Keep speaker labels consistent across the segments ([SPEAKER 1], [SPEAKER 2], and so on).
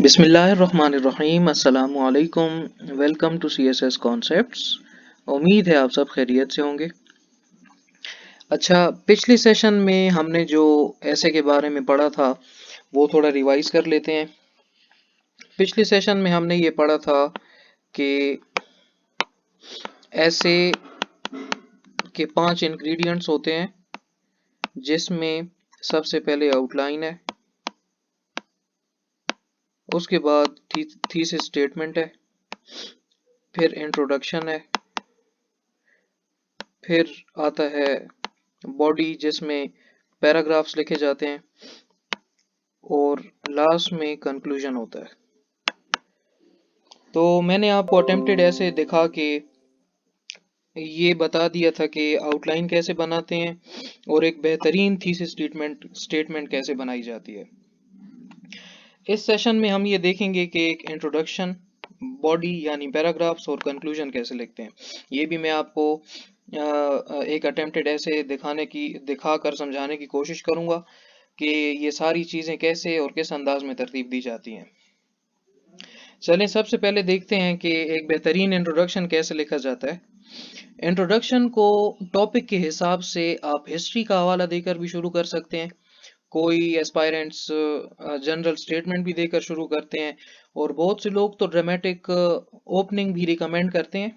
[SPEAKER 1] बिस्मिल्लाहिर्रहमानिर्रहीम अस्सलामुअलैकुम। Welcome to CSS concepts. उम्मीद है आप सब खैरियत से होंगे। अच्छा, पिछले सेशन में हमने जो ऐसे के बारे में पढ़ा था वो थोड़ा रिवाइज कर लेते हैं। पिछले सेशन में हमने ये पढ़ा था कि ऐसे के 5 इंग्रेडिएंट्स होते हैं जिसमें सबसे पहले आउटलाइन है, उसके बाद थीसिस स्टेटमेंट है, फिर इंट्रोडक्शन है, फिर आता है बॉडी जिसमें पैराग्राफ्स लिखे जाते हैं, और लास्ट में कंक्लूजन होता है। तो मैंने आपको अटेम्प्टेड ऐसे दिखा के ये बता दिया था कि आउटलाइन कैसे बनाते हैं और एक बेहतरीन थीसिस स्टेटमेंट कैसे बनाई जाती है। इस सेशन में हम ये देखेंगे कि एक इंट्रोडक्शन, बॉडी यानी पैराग्राफ्स और कंक्लूजन कैसे लिखते हैं। ये भी मैं आपको एक अटेम्प्टेड ऐसे दिखाकर समझाने की कोशिश करूंगा कि ये सारी चीज़ें कैसे और किस अंदाज में तरतीब दी जाती हैं। चलें सबसे पहले देखते हैं कि एक बेहतरीन इंट्रोडक्शन कैसे लिखा जाता है। इंट्रोडक्शन को टॉपिक के हिसाब से आप हिस्ट्री का हवाला देकर भी शुरू कर सकते हैं। कोई एस्पायरेंट्स जनरल स्टेटमेंट भी देकर शुरू करते हैं, और बहुत से लोग तो ड्रामेटिक ओपनिंग भी रिकमेंड करते हैं।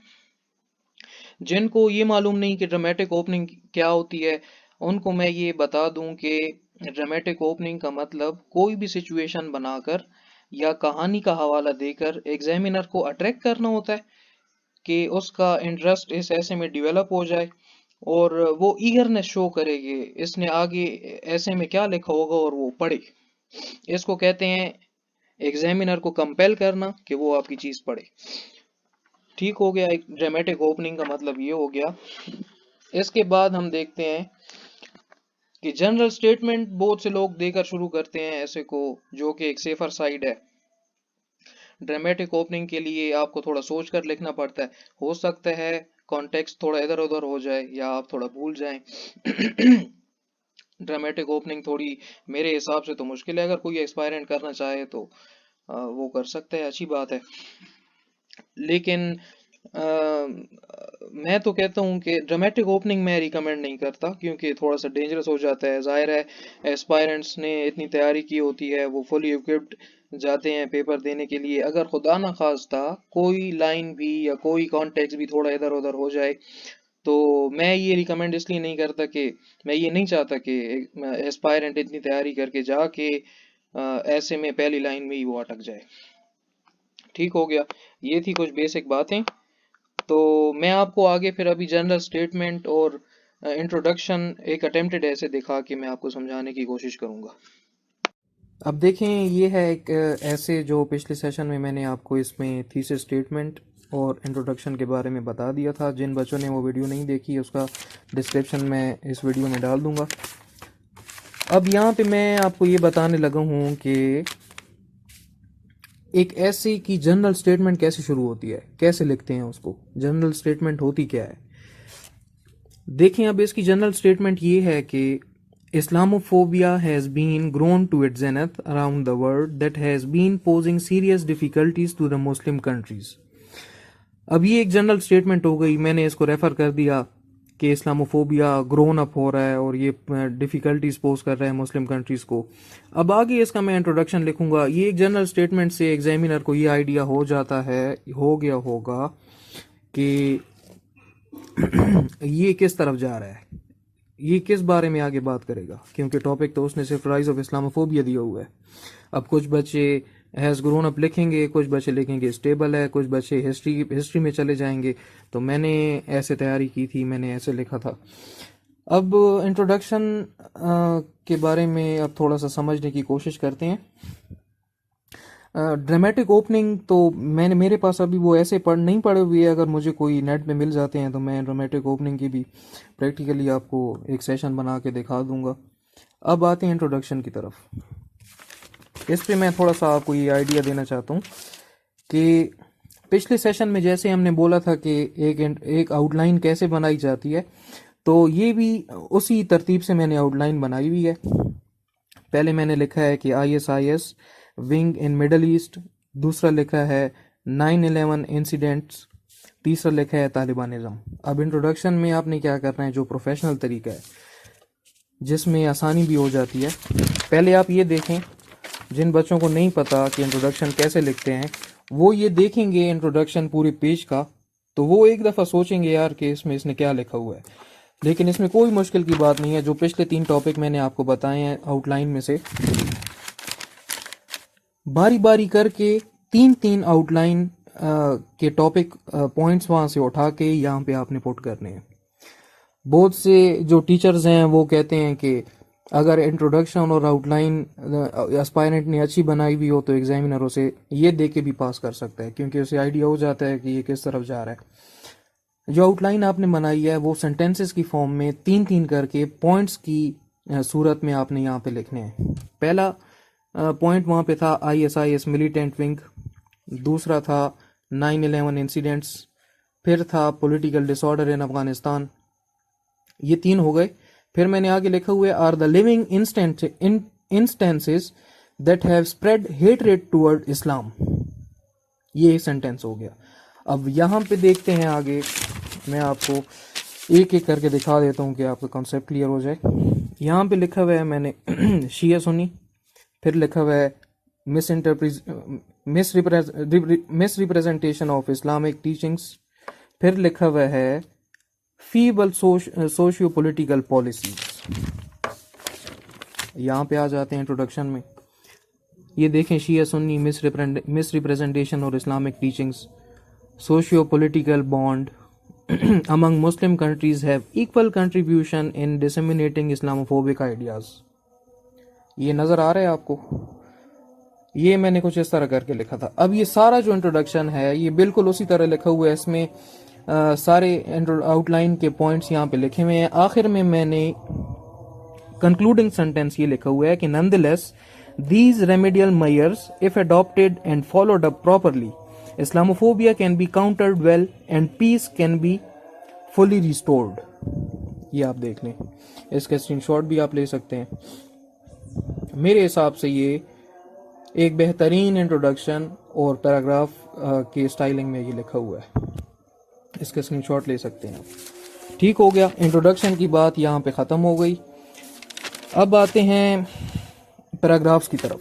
[SPEAKER 1] जिनको ये मालूम नहीं कि ड्रामेटिक ओपनिंग क्या होती है, उनको मैं ये बता दूं कि ड्रामेटिक ओपनिंग का मतलब कोई भी सिचुएशन बनाकर या कहानी का हवाला देकर एग्जामिनर को अट्रैक्ट करना होता है कि उसका इंटरेस्ट इस ऐसे में डेवलप हो जाए और वो ईगरनेस शो करेगी इसने आगे ऐसे में क्या लिखा होगा और वो पढ़े। इसको कहते हैं एग्जामिनर को कंपेल करना कि वो आपकी चीज पढ़े। ठीक हो गया, एक ड्रामेटिक ओपनिंग का मतलब ये हो गया। इसके बाद हम देखते हैं कि जनरल स्टेटमेंट बहुत से लोग देकर शुरू करते हैं ऐसे को, जो कि एक सेफर साइड है। ड्रामेटिक ओपनिंग के लिए आपको थोड़ा सोच कर लिखना पड़ता है, हो सकता है कॉन्टेक्स्ट थोड़ा इधर उधर हो जाए या आप थोड़ा भूल जाएं। ड्रामेटिक ओपनिंग थोड़ी मेरे हिसाब से तो मुश्किल है, अगर कोई एक्सपायरेंट करना चाहे तो वो कर सकता है, अच्छी बात है। लेकिन मैं तो कहता हूँ कि ड्रामेटिक ओपनिंग मैं रिकमेंड नहीं करता, क्योंकि थोड़ा सा डेंजरस हो जाता है। जाहिर है एस्पायरेंट्स ने इतनी तैयारी की होती है, वो फुली इक्विप्ड जाते हैं पेपर देने के लिए। अगर खुदा ना खास्ता कोई लाइन भी या कोई कॉन्टेक्स्ट भी थोड़ा इधर उधर हो जाए, तो मैं ये रिकमेंड इसलिए नहीं करता कि मैं ये नहीं चाहता कि एस्पायरेंट इतनी तैयारी करके जाके ऐसे में पहली लाइन में ही वो अटक जाए। ठीक हो गया, ये थी कुछ बेसिक बातें। तो मैं आपको आगे फिर अभी जनरल स्टेटमेंट और इंट्रोडक्शन एक अटेम्प्टेड ऐसे दिखा के मैं आपको समझाने की कोशिश करूंगा। अब देखें, ये है एक ऐसे जो पिछले सेशन में मैंने आपको इसमें थीसिस स्टेटमेंट और इंट्रोडक्शन के बारे में बता दिया था। जिन बच्चों ने वो वीडियो नहीं देखी उसका डिस्क्रिप्शन में इस वीडियो में डाल दूंगा। अब यहाँ पे मैं आपको ये बताने लगा हूँ कि एक ऐसे की जनरल स्टेटमेंट कैसे शुरू होती है, कैसे लिखते हैं उसको, जनरल स्टेटमेंट होती क्या है। देखें, अब इसकी जनरल स्टेटमेंट ये है कि Islamophobia has been grown to its zenith around the world that has been posing serious difficulties to the Muslim countries। अब ये एक जनरल स्टेटमेंट हो गई, मैंने इसको रेफर कर दिया कि इस्लामोफोबिया ग्रोन अप हो रहा है और ये डिफ़िकल्टीज पोज कर रहा है मुस्लिम कंट्रीज को। अब आगे इसका मैं इंट्रोडक्शन लिखूंगा। ये एक जनरल स्टेटमेंट से एग्जामिनर को ये आइडिया हो जाता है, हो गया होगा कि ये किस तरफ जा रहा है, ये किस बारे में आगे बात करेगा, क्योंकि टॉपिक तो उसने सिर्फ राइज ऑफ इस्लामोफोबिया दिया हुआ है। अब कुछ बच्चे हैज़ ग्रोन अप लिखेंगे, कुछ बच्चे लिखेंगे स्टेबल है, कुछ बच्चे हिस्ट्री में चले जाएंगे। तो मैंने ऐसे तैयारी की थी, मैंने ऐसे लिखा था। अब इंट्रोडक्शन के बारे में अब थोड़ा सा समझने की कोशिश करते हैं। ड्रामेटिक ओपनिंग तो मेरे पास अभी वो ऐसे नहीं पड़े हुए है, अगर मुझे कोई नेट में मिल जाते हैं तो मैं ड्रामेटिक ओपनिंग की भी प्रैक्टिकली आपको एक सेशन बना के दिखा दूंगा। अब आते हैं इंट्रोडक्शन की तरफ। इस पे मैं थोड़ा सा आपको ये आइडिया देना चाहता हूँ कि पिछले सेशन में जैसे हमने बोला था कि एक आउटलाइन कैसे बनाई जाती है, तो ये भी उसी तरतीब से मैंने आउटलाइन बनाई हुई है। पहले मैंने लिखा है कि ISIS wing in middle east, दूसरा लिखा है 9/11 इंसिडेंट्स, तीसरा लिखा है तालिबानिज्म। अब इंट्रोडक्शन में आपने क्या करना है, जो प्रोफेशनल तरीका है जिसमें आसानी भी हो जाती है। पहले आप ये देखें, जिन बच्चों को नहीं पता कि इंट्रोडक्शन कैसे लिखते हैं, वो ये देखेंगे इंट्रोडक्शन पूरे पेज का, तो वो एक दफ़ा सोचेंगे यार कि इसमें इसने क्या लिखा हुआ है। लेकिन इसमें कोई मुश्किल की बात नहीं है। जो पिछले 3 टॉपिक मैंने आपको बताए हैं आउटलाइन में से, बारी बारी करके 3-3 आउटलाइन के टॉपिक पॉइंट्स वहाँ से उठा के यहाँ पे आपने पुट करने हैं। बहुत से जो टीचर्स हैं वो कहते हैं कि अगर इंट्रोडक्शन और आउटलाइन एस्पायरेंट ने अच्छी बनाई हुई हो तो एग्जामिनर उसे ये दे के भी पास कर सकता है, क्योंकि उसे आइडिया हो जाता है कि ये किस तरफ जा रहा है। जो आउटलाइन आपने बनाई है वो सेंटेंसेस की फॉर्म में 3-3 करके पॉइंट्स की सूरत में आपने यहाँ पे लिखने हैं। पहला पॉइंट वहाँ पे था ISIS मिलिटेंट विंग, दूसरा था 9/11 इंसिडेंट्स, फिर था पॉलिटिकल डिसऑर्डर इन अफगानिस्तान। ये 3 हो गए। फिर मैंने आगे लिखा हुआ है are the living instances that have spread hatred toward Islam. ये एक सेंटेंस हो गया। अब यहाँ पे देखते हैं आगे, मैं आपको एक एक करके दिखा देता हूँ कि आपका कॉन्सेप्ट क्लियर हो जाए। यहाँ पे लिखा हुआ है मैंने शिया सुन्नी, फिर लिखा हुआ है मिसरिप्रेजेंटेशन ऑफ इस्लामिक टीचिंग्स, फिर लिखा हुआ है फीबल सोशियो पॉलिटिकल पॉलिसीज। यहाँ पे आ जाते हैं इंट्रोडक्शन में। ये देखें, शिया सुन्नी मिसरिप्रेजेंटेशन और Islamic teachings, socio political bond among Muslim countries have equal contribution in disseminating Islamophobic ideas। ये नज़र आ रहा है आपको? ये मैंने कुछ इस तरह करके लिखा था। अब ये सारा जो इंट्रोडक्शन है ये बिल्कुल उसी तरह लिखा हुआ है। इसमें सारे आउटलाइन के पॉइंट्स यहाँ पे लिखे हुए हैं। आखिर में मैंने कंक्लूडिंग सेंटेंस ये लिखा हुआ है कि nonetheless these remedial measures if adopted and followed up properly Islamophobia can be countered well and peace can be fully restored। ये आप देख लें, इसके स्क्रीनशॉट भी आप ले सकते हैं। मेरे हिसाब से ये एक बेहतरीन इंट्रोडक्शन और पैराग्राफ के स्टाइलिंग में ये लिखा हुआ है, इसके स्क्रीनशॉट ले सकते हैं। ठीक हो गया, इंट्रोडक्शन की बात यहाँ पे ख़त्म हो गई। अब आते हैं पैराग्राफ्स की तरफ।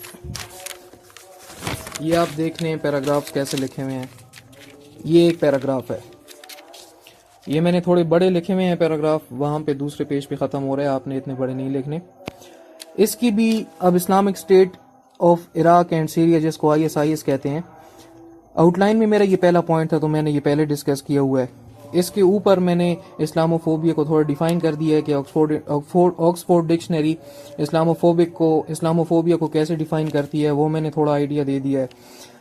[SPEAKER 1] ये आप देख लें पैराग्राफ्स कैसे लिखे हुए हैं। ये एक पैराग्राफ है, ये मैंने थोड़े बड़े लिखे हुए हैं पैराग्राफ, वहाँ पे दूसरे पेज पे ख़त्म हो रहा है, आपने इतने बड़े नहीं लिखने। इसकी भी अब Islamic state of Iraq and Syria, जिसको ISIS कहते हैं, आउटलाइन में मेरा ये पहला पॉइंट था तो मैंने ये पहले डिस्कस किया हुआ है। इसके ऊपर मैंने इस्लामोफोबिया को थोड़ा डिफाइन कर दिया है कि ऑक्सफोर्ड डिक्शनरी इस्लामोफोबिया को कैसे डिफाइन करती है, वो मैंने थोड़ा आइडिया दे दिया है।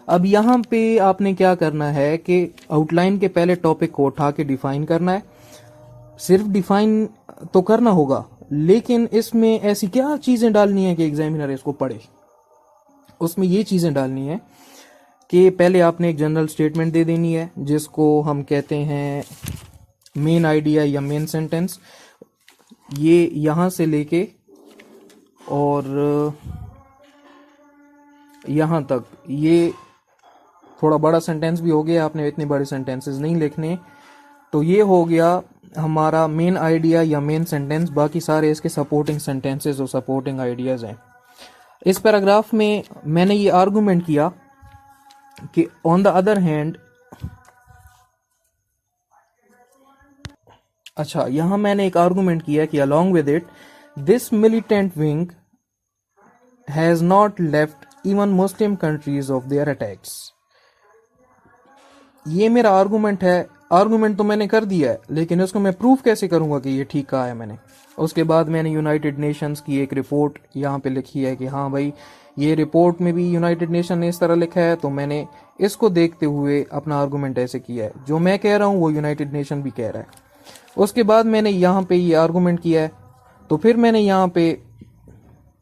[SPEAKER 1] अब यहाँ पे आपने क्या करना है कि आउटलाइन के पहले टॉपिक को उठा के डिफाइन करना है। सिर्फ डिफाइन तो करना होगा, लेकिन इसमें ऐसी क्या चीज़ें डालनी है कि एग्जामिनर इसको पढ़े। उसमें ये चीज़ें डालनी है कि पहले आपने एक जनरल स्टेटमेंट दे देनी है, जिसको हम कहते हैं मेन आइडिया या मेन सेंटेंस। ये यहाँ से लेके और यहाँ तक, ये थोड़ा बड़ा सेंटेंस भी हो गया, आपने इतने बड़े सेंटेंसेस नहीं लिखने। तो ये हो गया हमारा मेन आइडिया या मेन सेंटेंस। बाकी सारे इसके सपोर्टिंग सेंटेंसेस और सपोर्टिंग आइडियाज़ हैं। इस पैराग्राफ में मैंने ये आर्गूमेंट किया कि ऑन द अदर हैंड, अच्छा यहां मैंने एक आर्गूमेंट किया कि along with it this militant wing has not left even Muslim countries of their attacks. ये मेरा आर्गूमेंट है। आर्गूमेंट तो मैंने कर दिया है, लेकिन उसको मैं प्रूफ कैसे करूंगा कि ये ठीक कहा है मैंने। उसके बाद मैंने यूनाइटेड नेशंस की एक रिपोर्ट यहाँ पे लिखी है कि हाँ भाई, ये रिपोर्ट में भी यूनाइटेड नेशन ने इस तरह लिखा है, तो मैंने इसको देखते हुए अपना आर्गूमेंट ऐसे किया है। जो मैं कह रहा हूँ वो यूनाइटेड नेशन भी कह रहा है। उसके बाद मैंने यहाँ पे ये आर्गूमेंट किया है, तो फिर मैंने यहाँ पे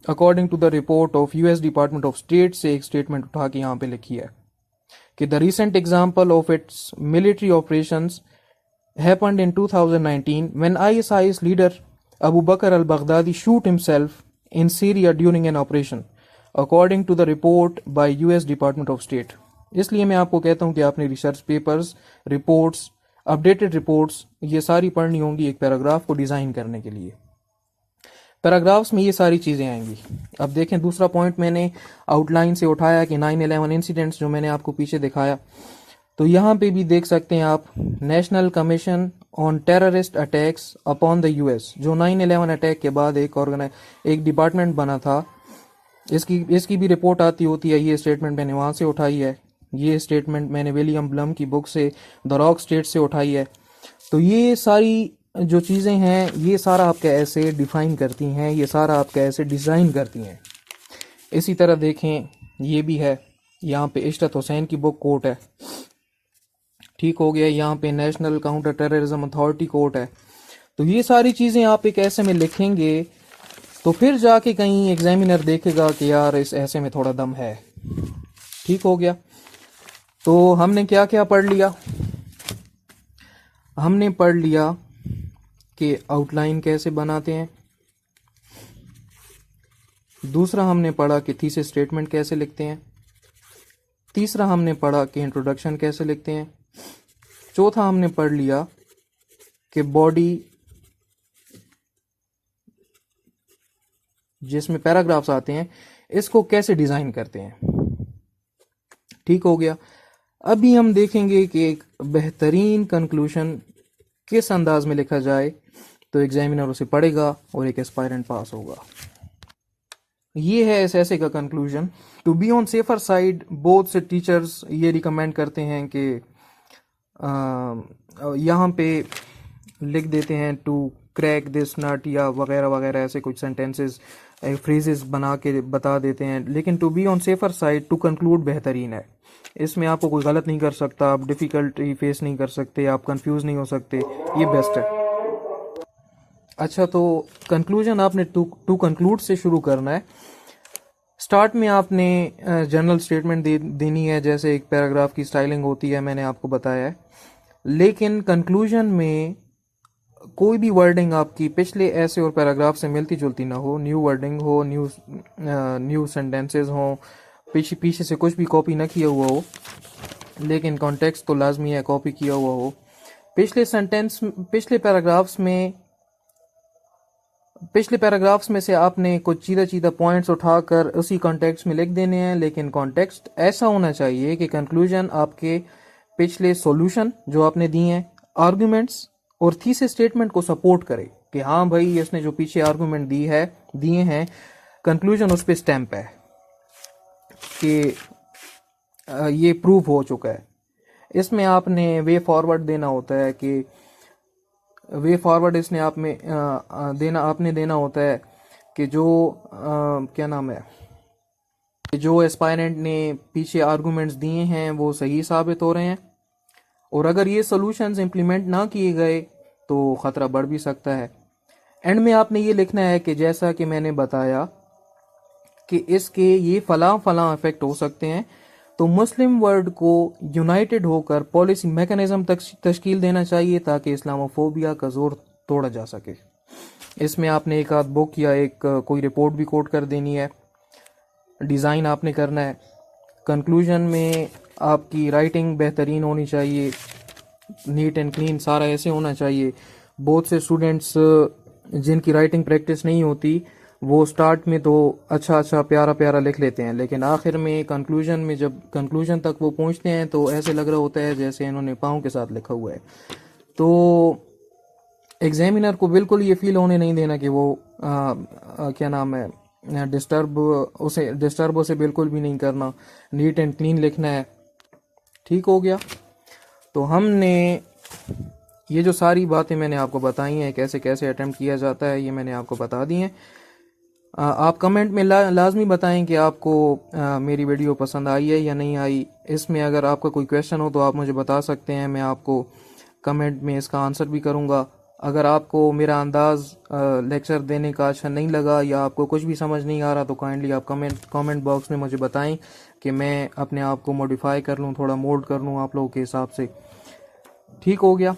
[SPEAKER 1] according to the report of US department of state से एक स्टेटमेंट उठा के यहाँ पे लिखी है कि the recent example of its military operations happened in 2019 when ISIS leader Abu Bakr al-Baghdadi shoot himself in Syria during an operation. According to the report by US department of state. इसलिए मैं आपको कहता हूं कि आपने research papers, reports, updated reports ये सारी पढ़नी होंगी एक पैराग्राफ को डिज़ाइन करने के लिए। पैराग्राफ्स में ये सारी चीज़ें आएंगी। अब देखें, दूसरा पॉइंट मैंने आउटलाइन से उठाया कि 9/11 इंसिडेंट्स जो मैंने आपको पीछे दिखाया, तो यहाँ पे भी देख सकते हैं आप, national commission on terrorist attacks upon the US, जो 9/11 अटैक के बाद एक डिपार्टमेंट बना था, इसकी भी रिपोर्ट आती होती है। ये स्टेटमेंट मैंने वहाँ से उठाई है, ये स्टेटमेंट मैंने विलियम ब्लम की बुक से द रॉक स्टेट से उठाई है। तो ये सारी जो चीज़ें हैं ये सारा आपका ऐसे डिफाइन करती हैं, ये सारा आपका ऐसे डिज़ाइन करती हैं। इसी तरह देखें, ये भी है, यहाँ पे इशरत हुसैन की बुक कोट है, ठीक हो गया। यहाँ पे national counter terrorism authority court है। तो ये सारी चीज़ें आप एक ऐसे में लिखेंगे तो फिर जाके कहीं एग्जामिनर देखेगा कि यार इस ऐसे में थोड़ा दम है, ठीक हो गया। तो हमने क्या क्या पढ़ लिया? हमने पढ़ लिया कि आउटलाइन कैसे बनाते हैं, दूसरा हमने पढ़ा कि थीसिस स्टेटमेंट कैसे लिखते हैं, तीसरा हमने पढ़ा कि इंट्रोडक्शन कैसे लिखते हैं, चौथा हमने पढ़ लिया कि बॉडी जिसमें पैराग्राफ्स आते हैं इसको कैसे डिज़ाइन करते हैं, ठीक हो गया। अभी हम देखेंगे कि एक बेहतरीन कंक्लूजन किस अंदाज में लिखा जाए तो एग्जामिनर उसे पढ़ेगा और एक एस्पायरेंट पास होगा। ये है इस ऐसे का conclusion. To be on safer side, both से टीचर्स ये रिकमेंड करते हैं कि यहाँ पे लिख देते हैं टू क्रैक दिस नट या वगैरह वगैरह, ऐसे कुछ सेंटेंसेस फ्रेजेस बना के बता देते हैं। लेकिन to be on safer side, to conclude बेहतरीन है। इसमें आपको कोई गलत नहीं कर सकता, आप डिफ़िकल्टी फेस नहीं कर सकते, आप कंफ्यूज नहीं हो सकते, ये बेस्ट है। अच्छा, तो कंक्लूजन आपने टू कंक्लूड से शुरू करना है। स्टार्ट में आपने जनरल स्टेटमेंट देनी है, जैसे एक पैराग्राफ की स्टाइलिंग होती है, मैंने आपको बताया है। लेकिन कंक्लूजन में कोई भी वर्डिंग आपकी पिछले ऐसे और पैराग्राफ से मिलती जुलती ना हो, न्यू वर्डिंग हो, न्यू सेंटेंसेस हो, पीछे से कुछ भी कॉपी ना किया हुआ हो, लेकिन कॉन्टेक्स्ट तो लाजमी है कॉपी किया हुआ हो। पिछले पैराग्राफ्स में से आपने कुछ चीदा पॉइंट्स उठाकर उसी कॉन्टेक्स्ट में लिख देने हैं, लेकिन कॉन्टेक्स्ट ऐसा होना चाहिए कि कंक्लूजन आपके पिछले सॉल्यूशन जो आपने दिए हैं, आर्गुमेंट्स और थीसिस स्टेटमेंट को सपोर्ट करे कि हाँ भाई इसने जो पीछे आर्गुमेंट दिए हैं, कंक्लूजन उस पर स्टैंप है कि ये प्रूव हो चुका है। इसमें आपने वे फॉरवर्ड देना होता है कि वे फॉरवर्ड इसने आपने देना होता है कि जो क्या नाम है, जो एस्पायरेंट ने पीछे आर्गुमेंट्स दिए हैं वो सही साबित हो रहे हैं, और अगर ये सॉल्यूशंस इम्प्लीमेंट ना किए गए तो ख़तरा बढ़ भी सकता है। एंड में आपने ये लिखना है कि जैसा कि मैंने बताया कि इसके ये फलां इफेक्ट हो सकते हैं, तो मुस्लिम वर्ल्ड को यूनाइटेड होकर पॉलिसी मैकेनिज्म तश्कील देना चाहिए ताकि इस्लामोफोबिया का जोर तोड़ा जा सके। इसमें आपने एक आध बुक या एक कोई रिपोर्ट भी कोट कर देनी है, डिज़ाइन आपने करना है। कंक्लूजन में आपकी राइटिंग बेहतरीन होनी चाहिए, नीट एंड क्लीन सारा ऐसे होना चाहिए। बहुत से स्टूडेंट्स जिनकी राइटिंग प्रैक्टिस नहीं होती वो स्टार्ट में तो अच्छा प्यारा लिख लेते हैं, लेकिन आखिर में कंक्लूजन में जब कंक्लूजन तक वो पहुंचते हैं तो ऐसे लग रहा होता है जैसे इन्होंने पाँव के साथ लिखा हुआ है। तो एग्जामिनर को बिल्कुल ये फील होने नहीं देना कि वो क्या नाम है, डिस्टर्ब उसे बिल्कुल भी नहीं करना, नीट एंड क्लीन लिखना है, ठीक हो गया। तो हमने ये जो सारी बातें मैंने आपको बताई हैं, कैसे कैसे अटेम्प्ट किया जाता है, ये मैंने आपको बता दी हैं। आप कमेंट में लाजमी बताएं कि आपको मेरी वीडियो पसंद आई है या नहीं आई। इसमें अगर आपका कोई क्वेश्चन हो तो आप मुझे बता सकते हैं, मैं आपको कमेंट में इसका आंसर भी करूँगा। अगर आपको मेरा अंदाज़ लेक्चर देने का अच्छा नहीं लगा या आपको कुछ भी समझ नहीं आ रहा तो काइंडली आप कमेंट बॉक्स में मुझे बताएं कि मैं अपने आप को मॉडिफाई कर लूँ, थोड़ा मोल्ड कर लूँ आप लोगों के हिसाब से, ठीक हो गया।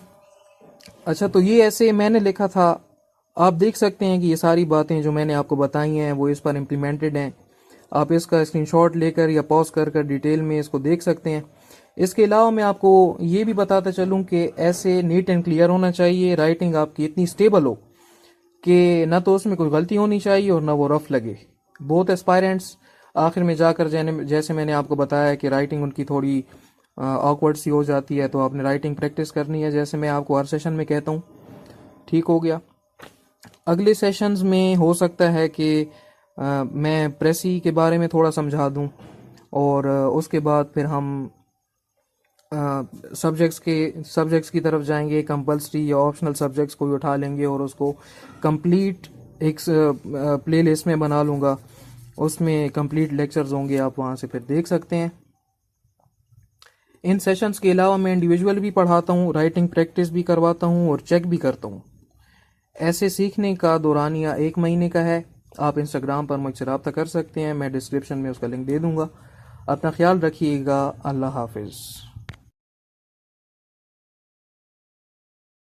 [SPEAKER 1] अच्छा, तो ये ऐसे मैंने लिखा था, आप देख सकते हैं कि ये सारी बातें जो मैंने आपको बताई हैं वो इस पर इम्प्लीमेंटेड हैं। आप इसका स्क्रीनशॉट लेकर या पॉज कर कर डिटेल में इसको देख सकते हैं। इसके अलावा मैं आपको ये भी बताता चलूँ कि ऐसे नीट एंड क्लियर होना चाहिए, राइटिंग आपकी इतनी स्टेबल हो कि ना तो उसमें कोई गलती होनी चाहिए और ना वो रफ लगे। बहुत एस्पायरेंट्स आखिर में जाकर जैसे मैंने आपको बताया कि राइटिंग उनकी थोड़ी ऑकवर्ड सी हो जाती है, तो आपने राइटिंग प्रैक्टिस करनी है, जैसे मैं आपको हर सेशन में कहता हूँ। ठीक हो गया। अगले सेशंस में हो सकता है कि मैं प्रेसी के बारे में थोड़ा समझा दूँ, और उसके बाद फिर हम सब्जेक्ट्स की तरफ जाएंगे। कंपलसरी या ऑप्शनल सब्जेक्ट्स को भी उठा लेंगे और उसको कंप्लीट एक प्लेलिस्ट में बना लूँगा, उसमें कंप्लीट लेक्चर्स होंगे, आप वहाँ से फिर देख सकते हैं। इन सेशंस के अलावा मैं इंडिविजुअल भी पढ़ाता हूँ, राइटिंग प्रैक्टिस भी करवाता हूँ और चेक भी करता हूँ। ऐसे सीखने का दौरानिया 1 महीने का है। आप इंस्टाग्राम पर मुझसे रब्ता कर सकते हैं, मैं डिस्क्रिप्शन में उसका लिंक दे दूँगा। अपना ख्याल रखिएगा। अल्लाह हाफिज़।